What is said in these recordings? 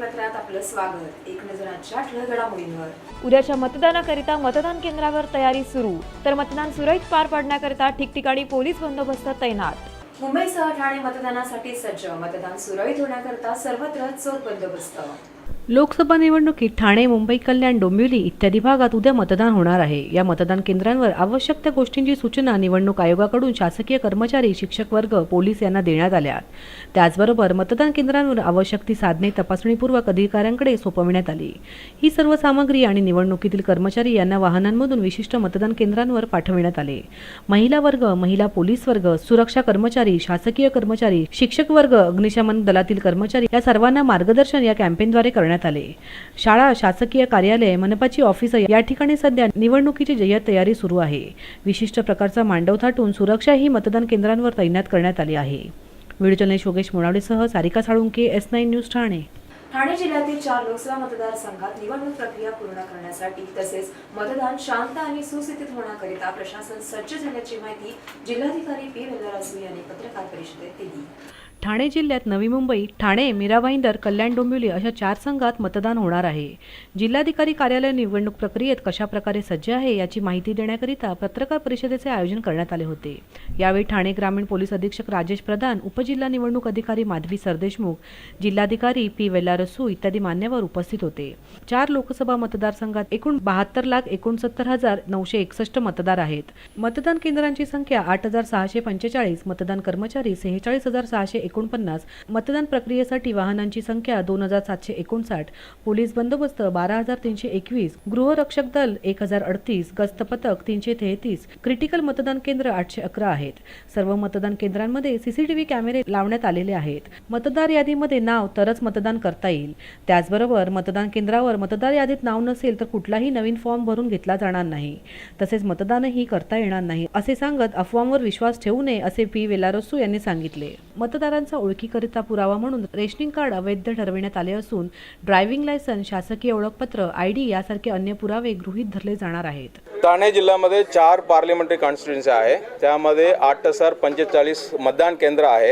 बातमीपत्रात आपलं स्वागत। एक नजर आजच्या ठळक घडामोडींवर। उद्याच्या मतदानाकरिता मतदान केंद्रावर तयारी सुरू, तर मतदान सुरळीत पार पाडण्याकरिता ठिकठिकाणी पोलीस बंदोबस्त तैनात। मुंबईसह ठाणे मतदानासाठी सज्ज, मतदान सुरळीत होण्याकरिता सर्वत्र चोख बंदोबस्त। लोकसभा निवडणुकीत ठाणे, मुंबई, कल्याण, डोंबिवली इत्यादी भागात उद्या मतदान होणार आहे। या मतदान केंद्रांवर आवश्यक त्या गोष्टींची सूचना निवडणूक आयोगाकडून शासकीय कर्मचारी, शिक्षक वर्ग, पोलीस यांना देण्यात आल्या। त्याचबरोबर मतदान केंद्रांवर आवश्यक ती साधने तपासणीपूर्वक अधिकाऱ्यांकडे सोपविण्यात आली। ही सर्व सामग्री आणि निवडणुकीतील कर्मचारी यांना वाहनांमधून विशिष्ट मतदान केंद्रांवर पाठविण्यात आले। महिला वर्ग, महिला पोलीस वर्ग, सुरक्षा कर्मचारी, शासकीय कर्मचारी, शिक्षक वर्ग, अग्निशमन दलातील कर्मचारी या सर्वांना मार्गदर्शन या कॅम्पेनद्वारे करण्यात आले। शाळा, शासकीय कार्यालय, मनपाची ऑफिस या ठिकाणी सध्या निवडणुकीची जय्यत तयारी सुरू आहे। विशिष्ट प्रकारचा मांडव थाटून सुरक्षा ही मतदान केंद्रांवर तैनात करण्यात आली आहे। व्हिडिओ जर्नलिस्ट योगेश मोनावडेसह सारिका साळुंके, S9 न्यूज ठाणे। ठाणे जिल्ह्यातील 4 लोकसभा मतदारसंघात निवडणूक प्रक्रिया पूर्ण करण्यासाठी तसेच मतदान शांत आणि सुस्थितीत होण्याकरिता प्रशासन सज्ज झाल्याची माहिती जिल्हाधिकारी पी. वेलारसू यांनी पत्रकार परिषदेत दिली। ठाणे जिल्ह्यात नवी मुंबई, ठाणे, मीरा भाईंदर, कल्याण, डोंबिवली अशा 4 संघात मतदान होणार आहे। जिल्हाधिकारी कार्यालय निवडणूक प्रक्रियेत कशा प्रकारे सज्ज आहे याची माहिती देण्याकरिता पत्रकार परिषदेचे आयोजन करण्यात आले होते। यावेळी ठाणे ग्रामीण पोलीस अधीक्षक राजेश प्रधान, उपजिल्हा निवडणूक अधिकारी माधवी सरदेशमुख, जिल्हाधिकारी पी. वेलारसू इत्यादी मान्यवर उपस्थित होते। 4 लोकसभा मतदारसंघात एकूण 72,69,961 मतदार आहेत। मतदान केंद्रांची संख्या 8,645, मतदान कर्मचारी 46,649, मतदान प्रक्रियेसाठी वाहनांची संख्या 2,759, पोलीस बंदोबस्त 12,321, गृहरक्षक दल 1,038, गस्त पथक 333, क्रिटिकल मतदान केंद्र 811 आहेत। सर्व मतदान केंद्रांमध्ये CCTV कॅमेरे लावण्यात आलेले आहेत। मतदार यादीमध्ये नाव तरच मतदान करता येईल। त्याचबरोबर मतदान केंद्रावर मतदार यादीत नाव नसेल तर कुठलाही नवीन फॉर्म भरून घेतला जाणार नाही, तसेच मतदानही करता येणार नाही असे सांगत अफवांवर विश्वास ठेवू नये असे पी. वेलारसू यांनी सांगितले। मतदारांचा ओळखीकरिता पुरावा म्हणून रेशनिंग कार्ड अवैध ठरविण्यात आले असून ड्रायव्हिंग लायसन्स, शासकीय ओळखपत्र, ID यासारखे अन्य पुरावे गृहीत धरले जाणार आहेत। ठाणे जिल्ह्यामध्ये 4 पार्लिमेंटरी कॉन्स्टिट्युन्सी आहे, त्यामध्ये 8,045 मतदान केंद्र आहे।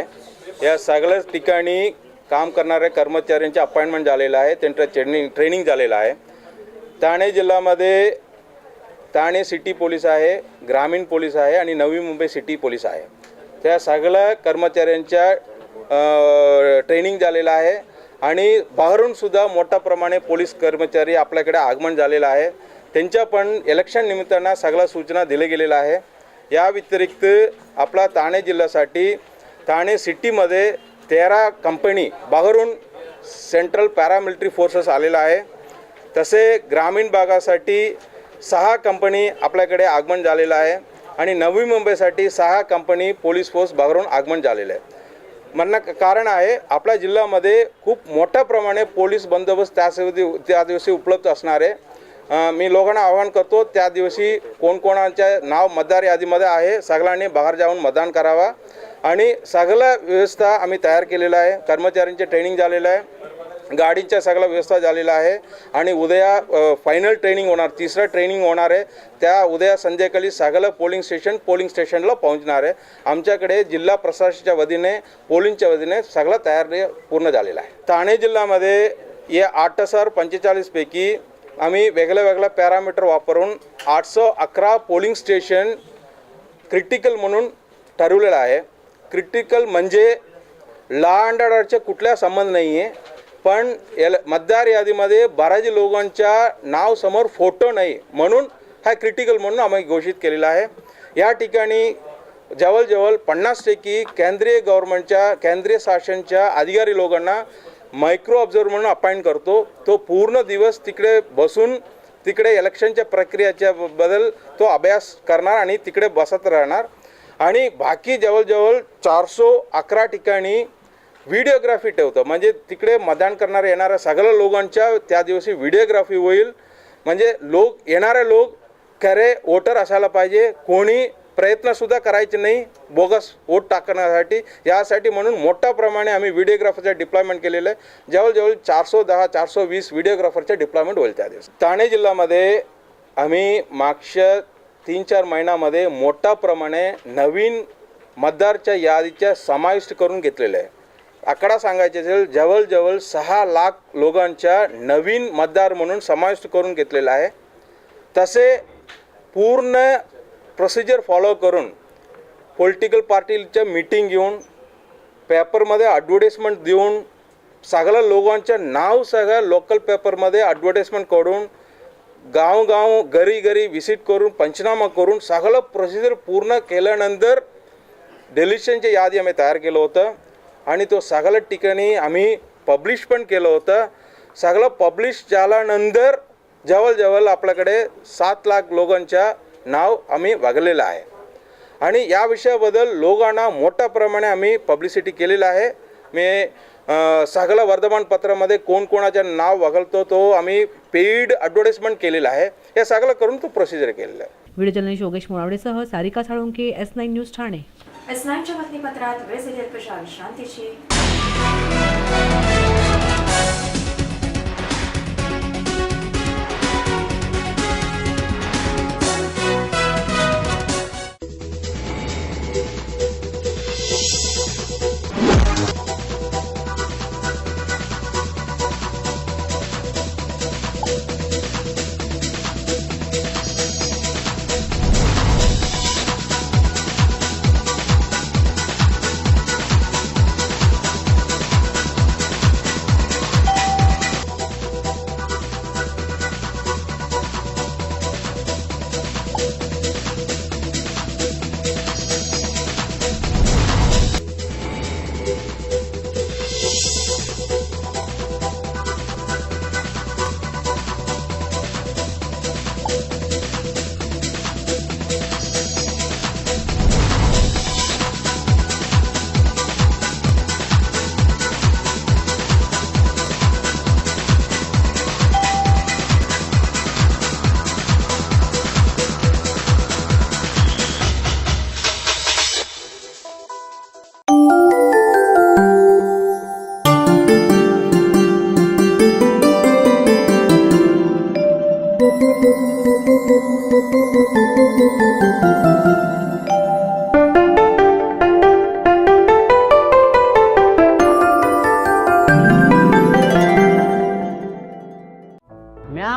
या सगळ्या ठिकाणी काम करणाऱ्या कर्मचाऱ्यांचे अपॉइंटमेंट झालेलं आहे, त्यांचं ट्रेनिंग झालेलं आहे। ठाणे जिल्ह्यामध्ये ठाणे सिटी पोलीस आहे, ग्रामीण पोलीस आहे आणि नवी मुंबई सिटी पोलीस आहे। त्या सगळ्या कर्मचाऱ्यांच्या ट्रेनिंग झालेलं आहे आणि बाहेरून सुद्धा मोठ्या प्रमाणे पोलीस कर्मचारी आपल्याकडे आगमन झालेलं आहे। त्यांच्या पण इलेक्शन निमित्तानं सगळ्या सूचना दिल्या गेलेल्या आहे। या व्यतिरिक्त आपला ठाणे जिल्ह्यासाठी ठाणे सिटीमध्ये 13 कंपनी बाहेरून सेंट्रल पॅरामिलिटरी फोर्सेस आलेला आहे। तसे ग्रामीण भागासाठी 6 कंपनी आपल्याकडे आगमन झालेलं आहे आणि नवी मुंबईसाठी 6 कंपनी पोलीस फोर्स बाहेरून आगमन झालेले आहे। म्हणणं कारण आहे आपल्या जिल्ह्यामध्ये खूप मोठ्या प्रमाणे पोलीस बंदोबस्त त्या दिवशी उपलब्ध असणार आहे। मी लोकांना आवाहन करतो त्या दिवशी कोणकोणाच्या नाव मतदार यादीमध्ये आहे सगळ्यांनी बाहेर जाऊन मतदान करावा आणि सगळ्या व्यवस्था आम्ही तयार केलेला आहे। कर्मचाऱ्यांचे ट्रेनिंग झालेलं आहे, गाडींच्या सगळ्या व्यवस्था झालेला आहे आणि उद्या फायनल ट्रेनिंग होणार, 3रं ट्रेनिंग होणार आहे। त्या उद्या संध्याकाळी सगळं पोलिंग स्टेशनला पोहोचणार आहे। आमच्याकडे जिल्हा प्रशासनाच्या वतीने पोलिंगच्या वतीने सगळं तयारी पूर्ण झालेला आहे। ठाणे जिल्ह्यामध्ये या 8,045 पैकी आम्ही वेगळ्या पॅरामीटर वापरून 811 पोलिंग स्टेशन क्रिटिकल म्हणून ठरवलेलं आहे। क्रिटिकल म्हणजे लॉ अँड ऑर्डरचे कुठला संबंध नाही आहे, पण मतदार यादीमध्ये बऱ्याच लोकांच्या नाव समोर फोटो नाही म्हणून हा क्रिटिकल म्हणून आम्ही घोषित केलेला आहे। या ठिकाणी जवळजवळ 50% केंद्रीय शासनच्या अधिकारी लोकांना मायक्रो ऑब्झर्वर म्हणून अपॉइंट करतो। तो पूर्ण दिवस तिकडे बसून तिकडे इलेक्शनच्या प्रक्रियेच्या बद्दल तो अभ्यास करणार आणि तिकडे बसत राहणार आणि बाकी जवळजवळ 411 ठिकाणी व्हिडिओग्राफी ठेवतो, म्हणजे तिकडे मतदान करणारे येणाऱ्या सगळ्या लोकांच्या त्या दिवशी व्हिडिओग्राफी होईल। म्हणजे येणारे लोक खरे वोटर असायला पाहिजे, कोणी प्रयत्नसुद्धा करायचे नाही बोगस वोट टाकण्यासाठी। यासाठी म्हणून मोठ्या प्रमाणे आम्ही व्हिडिओग्राफरचं डिप्लॉयमेंट केलेलं आहे। जवळजवळ 410-420 व्हिडिओग्राफरचे डिप्लॉयमेंट होईल त्या दिवशी। ठाणे जिल्ह्यामध्ये आम्ही मागच्या 3-4 महिन्यामध्ये मोठ्या प्रमाणे नवीन मतदारच्या यादीच्या समाविष्ट करून घेतलेलं आहे। आकडा सांगायचे असेल जवळजवळ 6 लाख लोकांच्या नवीन मतदार म्हणून समाविष्ट करून घेतलेला आहे. तसे पूर्ण प्रोसिजर फॉलो करून पॉलिटिकल पार्टीच्या मीटिंग घेऊन पेपरमध्ये ॲडव्हर्टाइजमेंट देऊन सगळ्या लोकांचं नाव सगळ्या लोकल पेपरमध्ये ॲडव्हर्टाइजमेंट करून गाव घरी घरी व्हिजिट करून पंचनामा करून सगळं प्रोसिजर पूर्ण केल्यानंतर डिलिशनची यादी आम्ही तयार केलं होतं आणि तो सगळ्या ठिकाणी आम्ही पब्लिश पण केलं होतं. सगळं पब्लिश झाल्यानंतर जवळजवळ आपल्याकडे 7 लाख लोकांच्या नाव आम्ही बघलेलं आहे आणि या विषयाबद्दल लोकांना मोठ्या प्रमाणे आम्ही पब्लिसिटी केलेलं आहे. मी सगळं वर्तमानपत्रामध्ये कोणाचं नाव बघलतो तो आम्ही पेड ॲडव्हर्टाइजमेंट केलेलं आहे. हे सगळं करून तो प्रोसिजर केलेला आहे. व्हिडिओ जर्नलिस्ट योगेश मोरावडेसह सारिका साळुंके, S9 न्यूज ठाणे. S9च्या बातमीपत्रात वेळ झाली अल्पशा विश्रांतीची.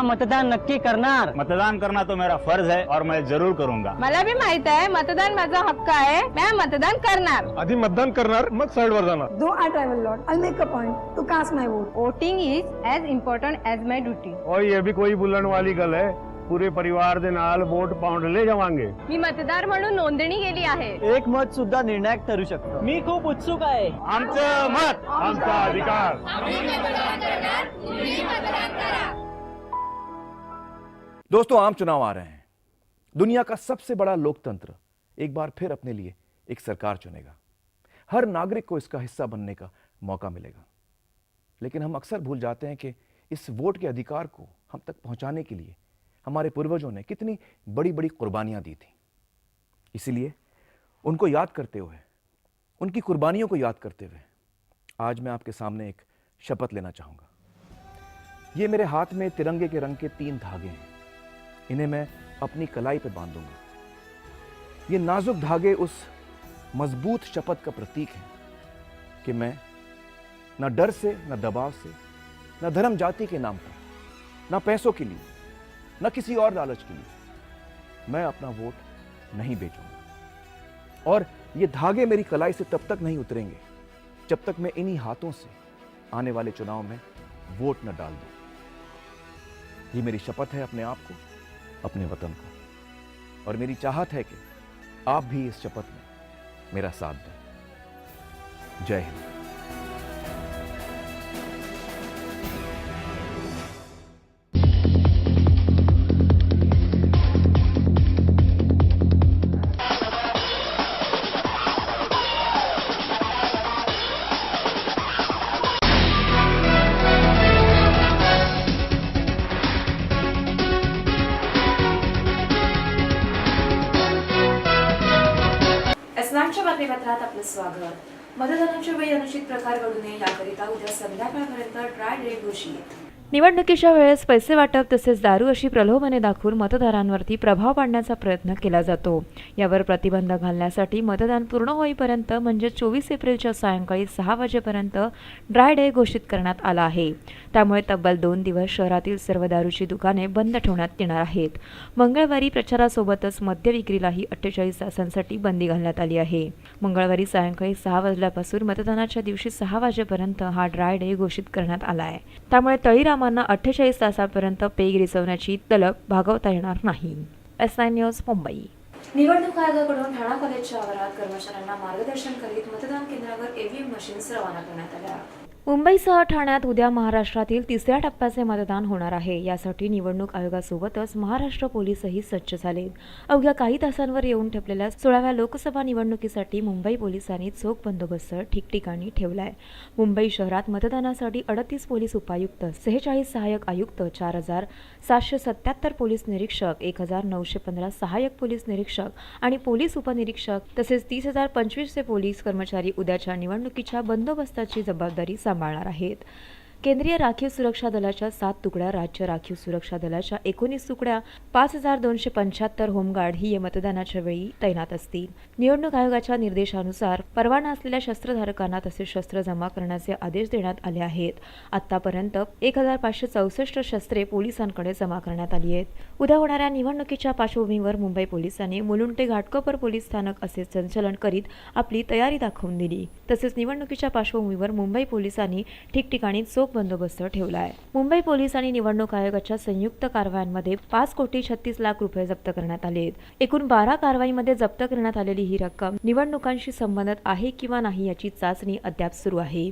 मतदान नक्की करणार. मतदान करना तो मेरा फर्ज है और मैं जरूर करूंगा. मला भी माहित आहे मतदान माझा हक्क आहे. मैं मतदान करणार. आधी मतदान करणार मग साइडवर जाणार. Though I travel lot, I'll make a point to cast my vote. Voting is as important as my duty. और ये भी कोई बुलण वाली गल है. पूरे परिवार दे नाल वोट पाउंड ले जावांगे. मी मतदार म्हणून नोंदणी केली आहे. एक मत सुद्धा निर्णायक ठरू शकतो. मी खूप उत्सुक आहे. आमचं मत आमचा अधिकार. दोस्तों, आम चुनाव आ रहे हैं. दुनिया का सबसे बड़ा लोकतंत्र एक बार फिर अपने लिए एक सरकार चुनेगा. हर नागरिक को इसका हिस्सा बनने का मौका मिलेगा. लेकिन हम अक्सर भूल जाते हैं कि इस वोट के अधिकार को हम तक पहुंचाने के लिए हमारे पूर्वजों ने कितनी बड़ी बड़ी कुर्बानियां दी थी. इसीलिए उनको याद करते हुए, उनकी कुर्बानियों को याद करते हुए आज मैं आपके सामने एक शपथ लेना चाहूंगा. ये मेरे हाथ में तिरंगे के रंग के 3 धागे हैं. इन्हें मैं अपनी कलाई पर बांधूंगा. ये नाजुक धागे उस मजबूत शपथ का प्रतीक हैं कि मैं न डर से, न दबाव से, न धर्म जाति के नाम पर, न पैसों के लिए, न किसी और लालच के लिए मैं अपना वोट नहीं बेचूंगा. और ये धागे मेरी कलाई से तब तक नहीं उतरेंगे जब तक मैं इन्हीं हाथों से आने वाले चुनाव में वोट न डाल दूं. ये मेरी शपथ है अपने आप को, अपने वतन को, और मेरी चाहत है कि आप भी इस शपथ में मेरा साथ दें. जय हिंद. S9च्या बातमीपत्रात आपलं स्वागत. मतदानाच्या वेळी अनुचित प्रकार घडू नये याकरिता उद्या संध्याकाळपर्यंत ड्राय डे घोषित. निवडणुकीच्या वेळेस पैसे वाटप तसेच दारू अशी प्रलोभने दाखवून मतदारांवरती प्रभाव पाडण्याचा प्रयत्न केला जातो. यावर प्रतिबंध घालण्यासाठी मतदान पूर्ण होईपर्यंत म्हणजे 24 एप्रिलच्या सायंकाळी 6 वाजेपर्यंत ड्राय डे घोषित करण्यात आला आहे. त्यामुळे तब्बल 2 दिवस शहरातील सर्व दारूची दुकाने बंद ठेवण्यात येणार आहेत. मंगळवारी प्रचारासोबतच मद्य विक्रीलाही 48 तासांसाठी बंदी घालण्यात आली आहे. मंगळवारी सायंकाळी 6 वाजल्यापासून मतदानाच्या दिवशी 6 वाजेपर्यंत हा ड्राय डे घोषित करण्यात आला आहे. त्यामुळे तळीरामांना 48 तासापर्यंत पेय गिरवण्याची तलब भागवता येणार नाही. S9 news Mumbai. निवडणूक आयोगाकडून ठाणा कॉलेजच्या आवारात कर्मचाऱ्यांना मार्गदर्शन करीत मतदान केंद्रावर ईव्हीएम मशीन्स रवाना करण्यात आल्या. मुंबईसह ठाण्यात उद्या महाराष्ट्रातील 3ऱ्या टप्प्याचे मतदान होणार आहे. यासाठी निवडणूक आयोगासोबतच महाराष्ट्र पोलीसही सज्ज झाले. अवघ्या काही तासांवर येऊन ठेपलेल्या 16व्या लोकसभा निवडणुकीसाठी मुंबई पोलिसांनी चोख बंदोबस्त ठिकठिकाणी ठेवलाय. मुंबई शहरात मतदानासाठी 38 पोलीस उपायुक्त, 46 सहाय्यक आयुक्त, 4777 पोलीस निरीक्षक, 1915 सहाय्यक पोलीस निरीक्षक आणि पोलीस उपनिरीक्षक तसेच 30,025 पोलीस कर्मचारी उद्याच्या निवडणुकीच्या बंदोबस्ताची जबाबदारी सांभाळणार आहेत. केंद्रीय राखीव सुरक्षा दलाच्या 7 तुकड्या, राज्य राखीव सुरक्षा दलाच्या 19 तुकड्या, 5275 होमगार्ड ही या मतदानाच्या वेळी तैनात असतील. निवडणूक आयोगाच्या निर्देशानुसार परवाना असलेल्या शस्त्रधारकांना तसेच शस्त्र जमा करण्याचे आदेश देण्यात आले आहेत. आतापर्यंत 1564 शस्त्रे पोलिसांकडे जमा करण्यात आली आहेत. उद्या होणाऱ्या निवडणुकीच्या पार्श्वभूमीवर मुंबई पोलिसांनी मुलुंड ते घाटकोपर पोलीस स्थानक असे संचलन करीत आपली तयारी दाखवून दिली. तसेच निवडणुकीच्या पार्श्वभूमीवर मुंबई पोलिसांनी ठिकठिकाणी चोख बंदोबस्त ठेवला आहे. मुंबई पोलीस आणि निवडणूक आयोगाच्या संयुक्त कारवायांमध्ये 5,36,00,000 रुपये जप्त करण्यात आले आहेत. एकूण 12 कारवाईमध्ये जप्त करण्यात आलेली ही रक्कम निवडणुकांशी संबंधित आहे किंवा नाही याची चाचणी अद्याप सुरू आहे.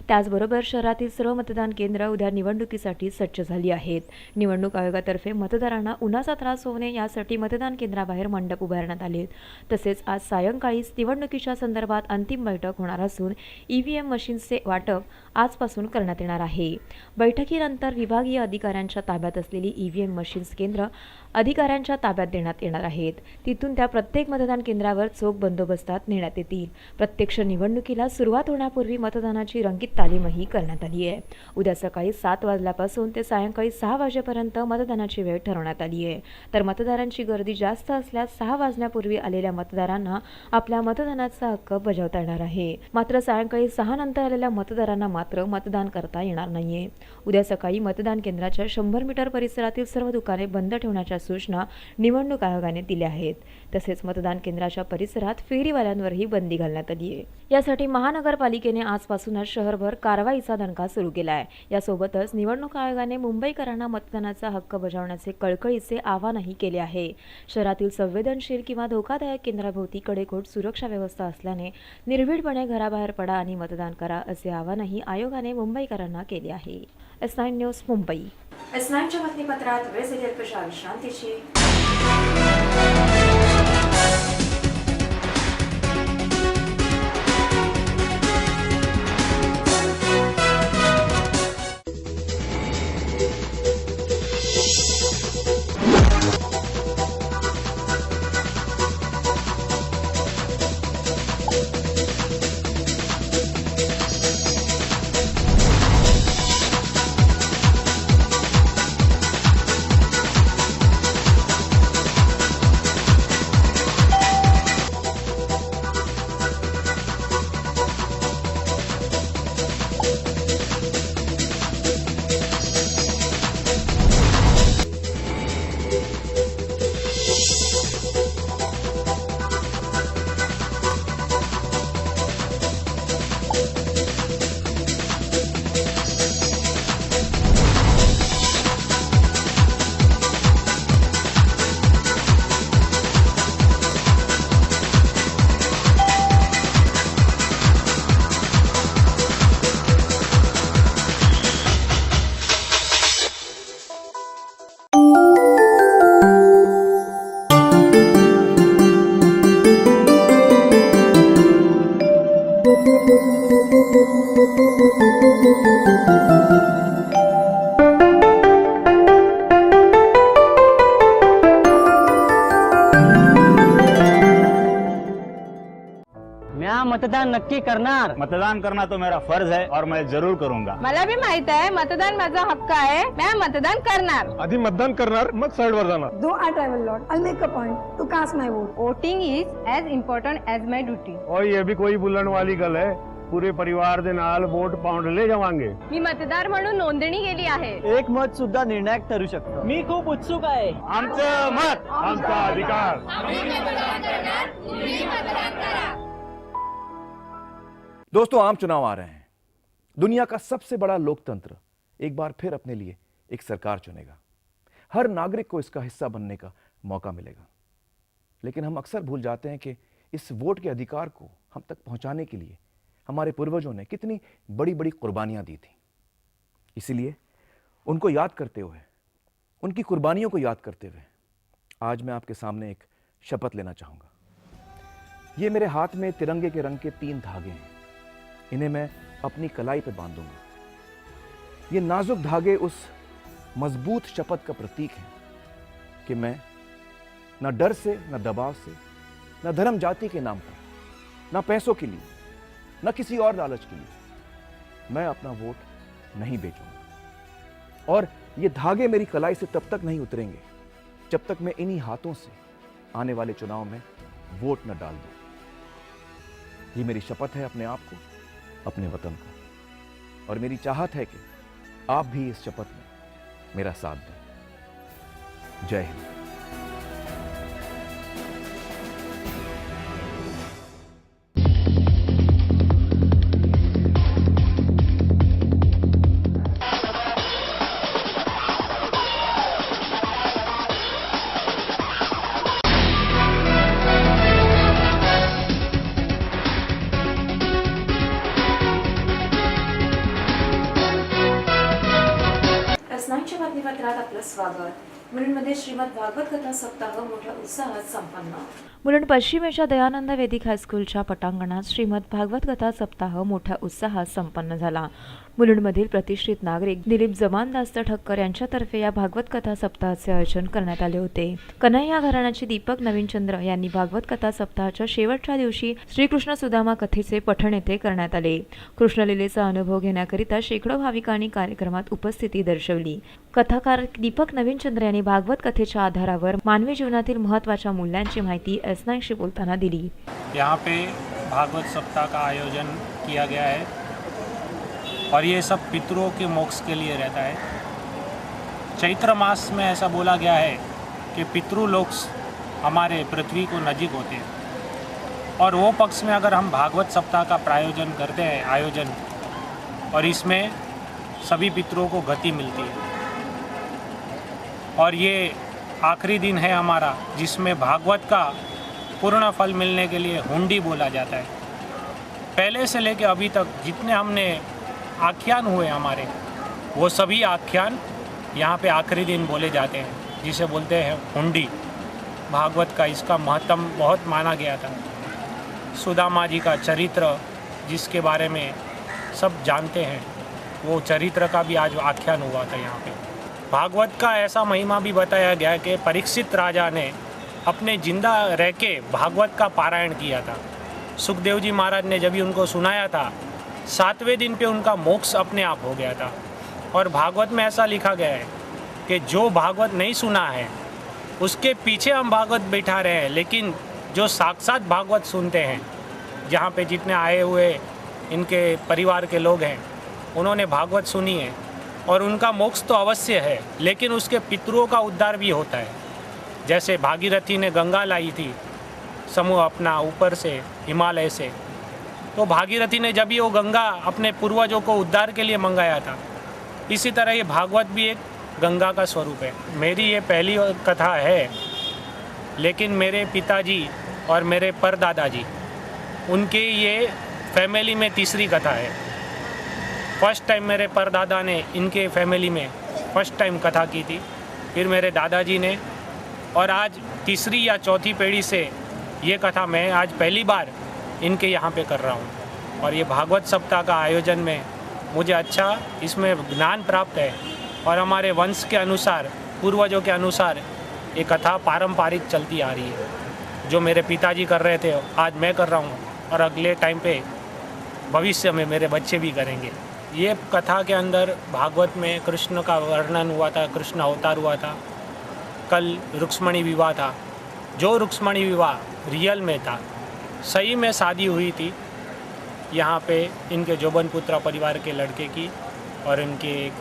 त्याचबरोबर शहरातील सर्व मतदान केंद्र उद्या निवडणुकीसाठी सज्ज झाली आहेत. निवडणूक आयोगातर्फे मतदारांना उन्हाचा त्रास होऊ नये यासाठी मतदान केंद्राबाहेर मंडप उभारण्यात आले. तसेच आज सायंकाळी निवडणुकीच्या संदर्भात अंतिम बैठक होणार असून ईव्हीएम मशीन्सचे वाटप आजपासून करण्यात येणार आहे. बैठकीनंतर विभागीय अधिकाऱ्यांच्या ताब्यात असलेली ईव्हीएम मशीन्स केंद्र अधिकाऱ्यांच्या ताब्यात देण्यात येणार आहेत. तिथून त्या प्रत्येक मतदान केंद्रावर चोख बंदोबस्तात नेण्यात येतील. प्रत्यक्ष निवडणुकीला सुरुवात होण्यापूर्वी मतदानाची रंगीत तालीमही करण्यात आली आहे. उद्या सकाळी 7 वाजल्यापासून ते सायंकाळी 6 वाजेपर्यंत मतदानाची वेळ ठरवण्यात आली आहे. तर मतदारांची गर्दी जास्त असल्यास 6 वाजण्यापूर्वी आलेल्या मतदारांना आपल्या मतदानाचा हक्क बजावता येणार आहे. मात्र सायंकाळी 6 नंतर आलेल्या मतदारांना मात्र मतदान करता येणार नाहीये. उद्या सकाळी मतदान केंद्राच्या 100 मीटर परिसरातील सर्व दुकाने बंद ठेवण्याच्या सूचना निवडणूक आयोगाने दिल्या आहेत. तसेच मतदान केंद्राच्या परिसरात फेरीवाल्यांवरही बंदी घालण्यात आली आहे. यासाठी महानगरपालिकेने आजपासूनच शहरभर कारवाईचा दणका सुरू केला आहे. यासोबतच निवडणूक आयोगाने मुंबईकरांना मतदानाचा हक्क बजावण्याचे कळकळीचे आवाहनही केले आहे. शहरातील संवेदनशील किंवा धोकादायक केंद्राभोवती कडेकोट सुरक्षा व्यवस्था असल्याने निर्भीडपणे घराबाहेर पडा आणि मतदान करा असे आवाहनही आयोगाने मुंबईकरांना केले आहे. S9 news Mumbai. S9च्या बातमीपत्रात वेळ झाली अल्पशा विश्रांतीची. मतदान नक्की करणार. मतदान करना तो मेरा फर्ज है और मैं जरूर करूंगा. मला बी माहित आहे मतदान माझा हक्क आहे. मैं मतदान करणार. आधी मतदान करणार मग साईडवर जाणार. Though I travel a lot, I'll make a point to cast my vote. Voting is as important as my duty. और ये भी कोई बुलण वाली गल है, पूरे परिवार दे नाल वोट पाउंड ले जावांगे. मी मतदार म्हणून नोंदणी केली आहे. एक मत सुद्धा निर्णायक ठरू शकतं. मी खूप उत्सुक आहे. आमचं मत आमचा अधिकार. दोस्तों, आम चुनाव आ रहे हैं. दुनिया का सबसे बड़ा लोकतंत्र एक बार फिर अपने लिए एक सरकार चुनेगा. हर नागरिक को इसका हिस्सा बनने का मौका मिलेगा. लेकिन हम अक्सर भूल जाते हैं कि इस वोट के अधिकार को हम तक पहुंचाने के लिए हमारे पूर्वजों ने कितनी बड़ी बड़ी कुर्बानियां दी थी. इसीलिए उनको याद करते हुए, उनकी कुर्बानियों को याद करते हुए आज मैं आपके सामने एक शपथ लेना चाहूंगा. ये मेरे हाथ में तिरंगे के रंग के 3 धागे हैं. इन्हें मैं अपनी कलाई पर बांधूंगा. ये नाजुक धागे उस मजबूत शपथ का प्रतीक हैं कि मैं न डर से, न दबाव से, न धर्म जाति के नाम पर, न पैसों के लिए, न किसी और लालच के लिए मैं अपना वोट नहीं बेचूंगा. और ये धागे मेरी कलाई से तब तक नहीं उतरेंगे जब तक मैं इन्हीं हाथों से आने वाले चुनाव में वोट न डाल दूं. ये मेरी शपथ है अपने आप को, अपने वतन को. और मेरी चाहत है कि आप भी इस शपथ में मेरा साथ दें. जय हिंद. S9च्या बातमीपत्रात आपलं स्वागत. मुलींमध्ये श्रीमद भागवत कथा सप्ताह मोठ्या उत्साहात संपन्न. मुलुंड पश्चिमेच्या दयानंद वेदिक हायस्कूलच्या पटांगणात श्रीमद भागवत कथा सप्ताह मोठ्या उत्साहात संपन्न झाला. मुलुंडमधील प्रतिष्ठित नागरिक दिलीप जमानदास ठक्कर यांच्यातर्फे या भागवत कथा सप्ताहाचे आयोजन करण्यात आले होते. कन्हैया घराण्याचे दीपक नवीनचंद्र यांनी भागवत कथा सप्ताहाच्या शेवटच्या दिवशी श्रीकृष्ण सुदामा कथेचे पठण येथे करण्यात आले. कृष्णलीलेचा अनुभव घेण्याकरिता शेकडो भाविकांनी कार्यक्रमात उपस्थिती दर्शवली. कथाकार दीपक नवीनचंद्र यांनी भागवत कथेच्या आधारावर मानवी जीवनातील महत्त्वाच्या मूल्यांची माहिती S9शी बोलताना दिली. यहाँ पे भागवत सप्ताह का आयोजन किया गया है और ये सब पितरों के मोक्ष के लिए रहता है. चैत्र मास में ऐसा बोला गया है कि पितृ लोग हमारे पृथ्वी को नजीक होते हैं और वो पक्ष में अगर हम भागवत सप्ताह का प्रायोजन करते हैं और इसमें सभी पितरों को गति मिलती है. और ये आखिरी दिन है हमारा जिसमें भागवत का पूर्ण फल मिलने के लिए हुंडी बोला जाता है. पहले से लेकर अभी तक जितने हमने आख्यान हुए हमारे, वो सभी आख्यान यहाँ पे आखिरी दिन बोले जाते हैं, जिसे बोलते हैं हुंडी. भागवत का इसका महत्व बहुत माना गया था. सुदामा जी का चरित्र जिसके बारे में सब जानते हैं, वो चरित्र का भी आज आख्यान हुआ था यहाँ पे. भागवत का ऐसा महिमा भी बताया गया कि परीक्षित राजा ने अपने जिंदा रह के भागवत का पारायण किया था. सुखदेव जी महाराज ने जब भी उनको सुनाया था, 7वें दिन पे उनका मोक्ष अपने आप हो गया था. और भागवत में ऐसा लिखा गया है कि जो भागवत नहीं सुना है उसके पीछे हम भागवत बैठा रहे हैं, लेकिन जो साक्षात भागवत सुनते हैं, जहाँ पे जितने आए हुए इनके परिवार के लोग हैं, उन्होंने भागवत सुनी है और उनका मोक्ष तो अवश्य है, लेकिन उसके पितरों का उद्धार भी होता है. जैसे भागीरथी ने गंगा लाई थी समूह अपना ऊपर से हिमालय से, तो भागीरथी ने जब भी वो गंगा अपने पूर्वजों को उद्धार के लिए मंगाया था, इसी तरह ये भागवत भी एक गंगा का स्वरूप है. मेरी ये पहली कथा है, लेकिन मेरे पिताजी और मेरे परदादाजी, उनके ये फैमिली में तीसरी कथा है. फर्स्ट टाइम मेरे परदादा ने इनके फैमिली में फर्स्ट टाइम कथा की थी, फिर मेरे दादाजी ने, और आज तीसरी या चौथी पीढ़ी से ये कथा मैं आज पहली बार इनके यहाँ पे कर रहा हूँ. और ये भागवत सप्ताह का आयोजन में मुझे अच्छा इसमें ज्ञान प्राप्त है और हमारे वंश के अनुसार, पूर्वजों के अनुसार ये कथा पारंपरिक चलती आ रही है. जो मेरे पिताजी कर रहे थे आज मैं कर रहा हूँ, और अगले टाइम पे भविष्य में मेरे बच्चे भी करेंगे। ये कथा के अंदर भागवत में कृष्ण का वर्णन हुआ था, कृष्ण अवतार हुआ था। कल रुक्मणी विवाह था। जो रुक्मणी विवाह रियल में था, सही में शादी हुई थी यहाँ पे इनके जोबन पुत्रा परिवार के लड़के की और इनके एक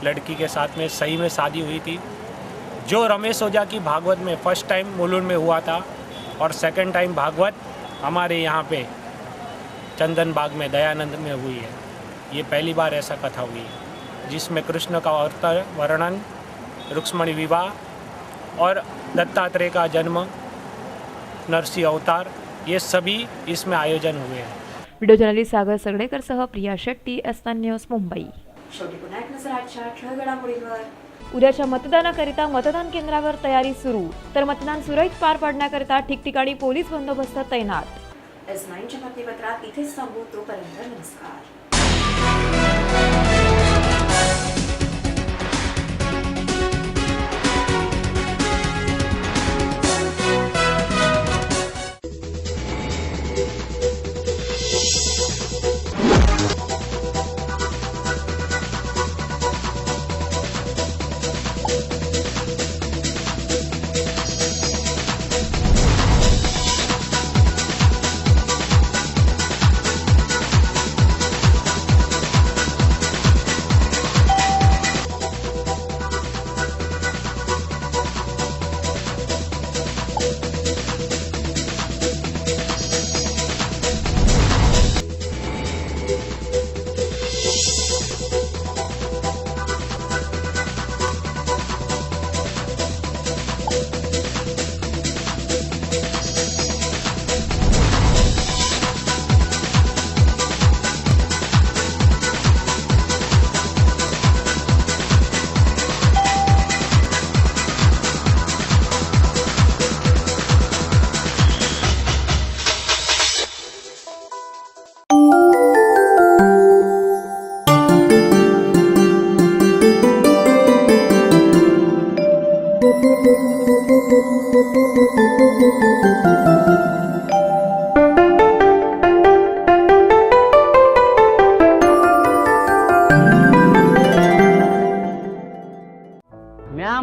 लड़की के साथ में सही में शादी हुई थी। जो रमेश ओझा की भागवत में फर्स्ट टाइम मुलुंड में हुआ था और सेकंड टाइम भागवत हमारे यहाँ पे चंदन बाग में दयानंद में हुई है। ये पहली बार ऐसा कथा हुई है जिसमें कृष्ण का अवतार वर्णन, रुक्मणी विवाह और दत्तात्रेय का जन्म, नरसिंह अवतार, ये सभी इसमें आयोजन हुए हैं। व्हिडिओ जर्नलिस्ट सागर सगडेकर सह प्रिया शेट्टी, एस्तान न्यूज, मुंबई। शेवटी पुन्हा एक नजर आजच्या ठळक घडामोडींवर. उद्याच्या मतदानाकरिता मतदान केंद्रावर तयारी सुरू, तर मतदान सुरळीत पार पाडण्याकरिता ठिकठिकाणी पोलीस बंदोबस्त तैनात. S9च्या बातमीपत्रात इथेच थांबू. तोपर्यंत नमस्कार.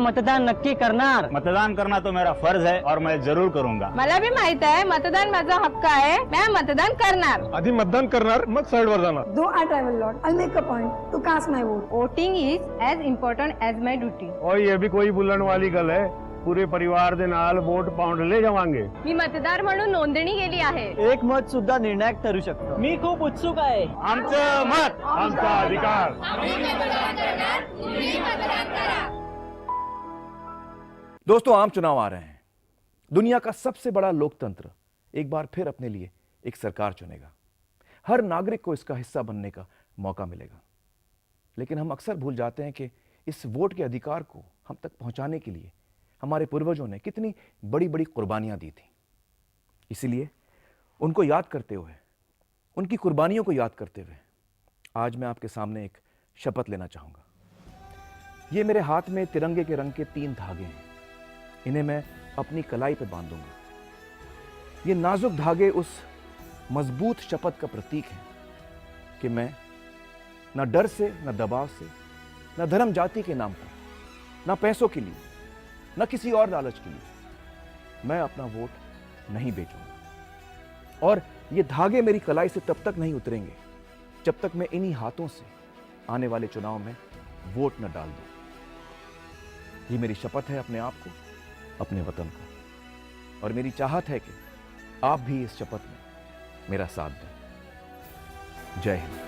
मतदान नक्की करणार. मतदान करना तो मेरा फर्ज है और मैं जरूर करूंगा. मला भी माहित आहे मतदान माझा हक्क आहे. मैं मतदान करणार. आधी मतदान करणार, मग साईडवर जाणार. Though I travel lot, I'll make a point to cast my vote. Voting is as important as my duty. और ये भी कोई बुलण वाली गल है, पूरे परिवार दे नाल वोट पाउंड ले जावांगे. मी मतदार म्हणून नोंदणी केली आहे. एक मत सुद्धा निर्णायक ठरू शकतो. मी खूप उत्सुक आहे. आमचं मत, आमचा अधिकार. दोस्तों, आम चुनाव आ रहे हैं. दुनिया का सबसे बड़ा लोकतंत्र एक बार फिर अपने लिए एक सरकार चुनेगा. हर नागरिक को इसका हिस्सा बनने का मौका मिलेगा. लेकिन हम अक्सर भूल जाते हैं कि इस वोट के अधिकार को हम तक पहुंचाने के लिए हमारे पूर्वजों ने कितनी बड़ी बड़ी कुर्बानियां दी थी. इसीलिए उनको याद करते हुए, उनकी कुर्बानियों को याद करते हुए आज मैं आपके सामने एक शपथ लेना चाहूंगा. ये मेरे हाथ में तिरंगे के रंग के 3 धागे हैं. इन्हें मैं अपनी कलाई पे बांधूंगा. ये नाजुक धागे उस मजबूत शपथ का प्रतीक है कि मैं न डर से, न दबाव से, न धर्म जाति के नाम पर, न पैसों के लिए, न किसी और लालच के लिए मैं अपना वोट नहीं बेचूंगा. और ये धागे मेरी कलाई से तब तक नहीं उतरेंगे जब तक मैं इन्हीं हाथों से आने वाले चुनाव में वोट न डाल दूं. ये मेरी शपथ है अपने आप को, अपने वतन को. और मेरी चाहत है कि आप भी इस शपथ में मेरा साथ दें. जय हिंद.